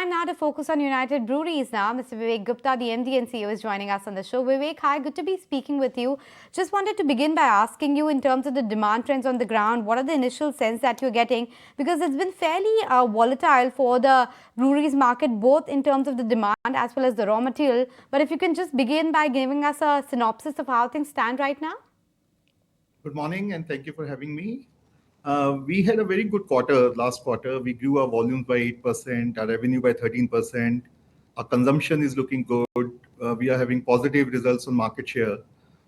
time now to focus on United Breweries now. Mr. Vivek Gupta, the MD and CEO, is joining us on the show. Vivek, hi, good to be speaking with you. Just wanted to begin by asking you in terms of the demand trends on the ground, what are the initial sense that you're getting? Because it's been fairly volatile for the breweries market, both in terms of the demand as well as the raw material. But if you can just begin by giving us a synopsis of how things stand right now. Good morning, and thank you for having me. We had a very good quarter last quarter. We grew our volumes by 8%, our revenue by 13%. Our consumption is looking good. We are having positive results on market share.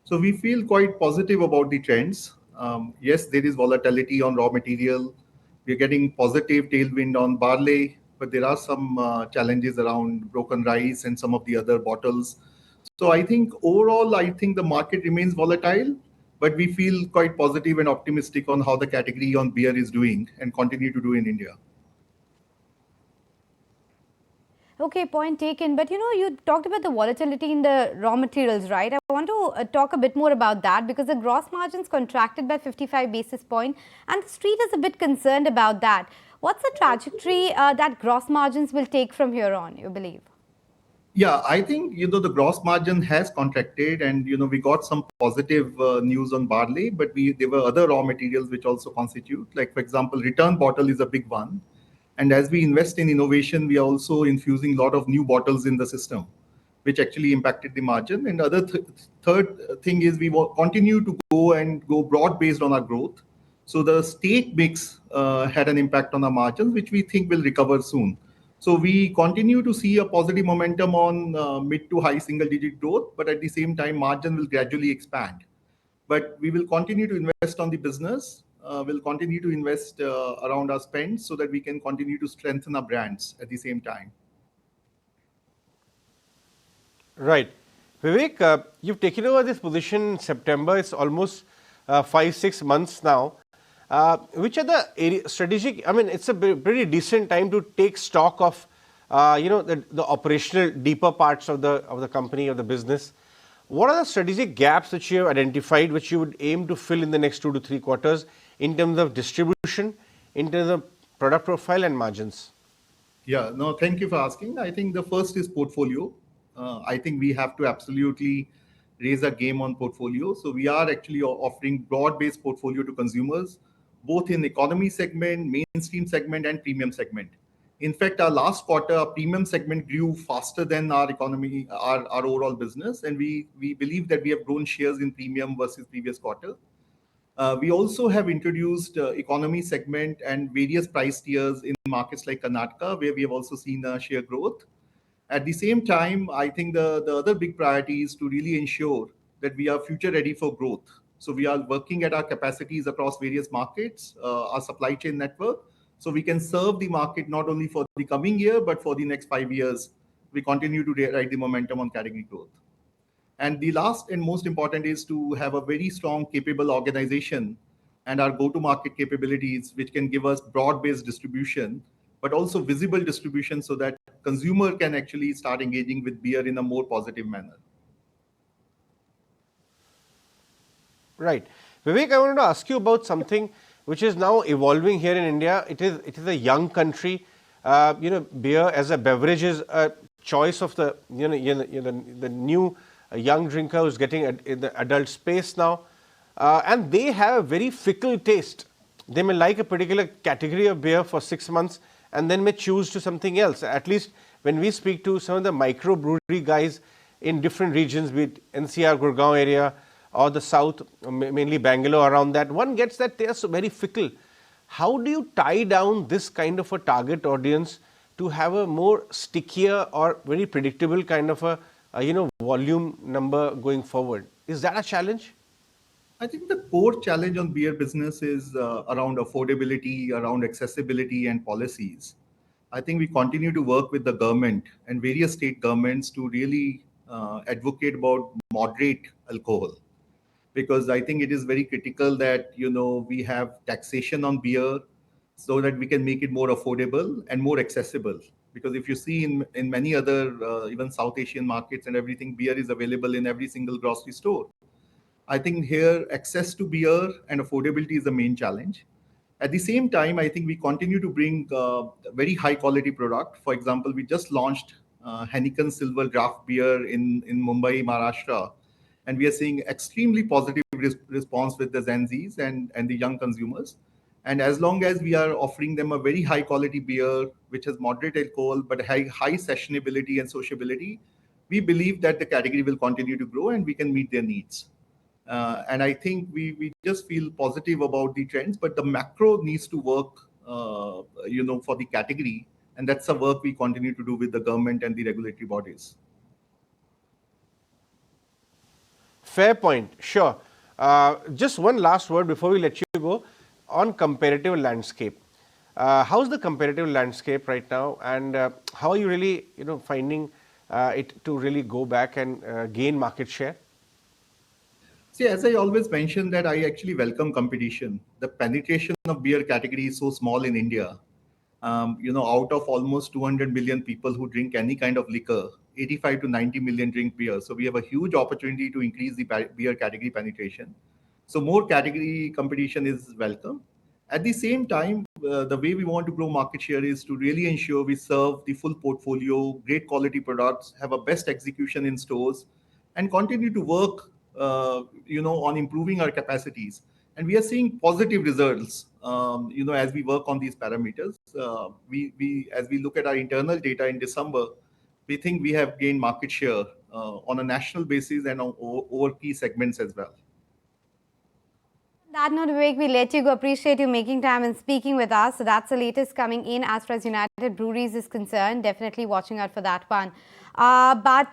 So we feel quite positive about the trends. Yes, there is volatility on raw material. We are getting positive tailwind on barley, but there are some challenges around broken rice and some of the other bottles. So I think overall, the market remains volatile, but we feel quite positive and optimistic on how the category on beer is doing and continue to do in India. Okay, point taken. But you talked about the volatility in the raw materials, right? I want to talk a bit more about that because the gross margins contracted by 55 basis points and the street is a bit concerned about that. What's the trajectory that gross margins will take from here on, you believe? Yeah, I think, the gross margin has contracted and, we got some positive news on barley, but there were other raw materials which also constitute, like, for example, return bottle is a big one. And as we invest in innovation, we are also infusing a lot of new bottles in the system, which actually impacted the margin. And third thing is we will continue to go broad based on our growth. So the state mix had an impact on our margins, which we think will recover soon. So we continue to see a positive momentum on mid to high single digit growth, but at the same time, margin will gradually expand. But we will continue to invest on the business. We'll continue to invest around our spend so that we can continue to strengthen our brands at the same time. Right. Vivek, you've taken over this position in September. It's almost 5-6 months now. Which are the strategic? I mean, it's a pretty decent time to take stock of, the operational deeper parts of the company or the business. What are the strategic gaps that you have identified, which you would aim to fill in the next 2 to 3 quarters in terms of distribution, in terms of product profile and margins? Yeah, no, thank you for asking. I think the first is portfolio. I think we have to absolutely raise our game on portfolio. So we are actually offering broad-based portfolio to consumers, both in economy segment, mainstream segment, and premium segment. In fact, our last quarter, our premium segment grew faster than our economy, our overall business, and we believe that we have grown shares in premium versus previous quarter. We also have introduced economy segment and various price tiers in markets like Karnataka, where we have also seen share growth. At the same time, I think the other big priority is to really ensure that we are future ready for growth. So we are working at our capacities across various markets, our supply chain network, so we can serve the market not only for the coming year, but for the next 5 years. We continue to ride the momentum on category growth. And the last and most important is to have a very strong, capable organization and our go-to-market capabilities, which can give us broad-based distribution, but also visible distribution so that consumer can actually start engaging with beer in a more positive manner. Right. Vivek, I wanted to ask you about something which is now evolving here in India. It is a young country. Beer as a beverage is a choice of the the new young drinker who's getting in the adult space now, and they have a very fickle taste. They may like a particular category of beer for 6 months and then may choose to something else. At least when we speak to some of the microbrewery guys in different regions, be it NCR, Gurgaon area, or the south, mainly Bangalore, around that, one gets that they are so very fickle. How do you tie down this kind of a target audience to have a more stickier or very predictable kind of a volume number going forward? Is that a challenge? I think the core challenge on beer business is around affordability, around accessibility and policies. I think we continue to work with the government and various state governments to really advocate about moderate alcohol. Because I think it is very critical that, we have taxation on beer so that we can make it more affordable and more accessible. Because if you see in many other, even South Asian markets and everything, beer is available in every single grocery store. I think here access to beer and affordability is the main challenge. At the same time, I think we continue to bring very high quality product. For example, we just launched Heineken Silver Draft Beer in Mumbai, Maharashtra, and we are seeing extremely positive response with the Gen Zs and the young consumers. And as long as we are offering them a very high quality beer, which has moderate alcohol but high sessionability and sociability, we believe that the category will continue to grow and we can meet their needs. And I think we just feel positive about the trends, but the macro needs to work, for the category, and that's the work we continue to do with the government and the regulatory bodies. Fair point, sure. Just one last word before we let you go on competitive landscape. How's the competitive landscape right now, and how are you really, finding it to really go back and gain market share? See, as I always mention that I actually welcome competition. The penetration of beer category is so small in India. Out of almost 200 million people who drink any kind of liquor, 85 to 90 million drink beer. So we have a huge opportunity to increase the beer category penetration. So more category competition is welcome. At the same time, the way we want to grow market share is to really ensure we serve the full portfolio, great quality products, have a best execution in stores, and continue to work, on improving our capacities. And we are seeing positive results, as we work on these parameters. As we look at our internal data in December, we think we have gained market share on a national basis and over key segments as well. On that note, Vivek, we let you go. Appreciate you making time and speaking with us. So that's the latest coming in as far as United Breweries is concerned. Definitely watching out for that one. But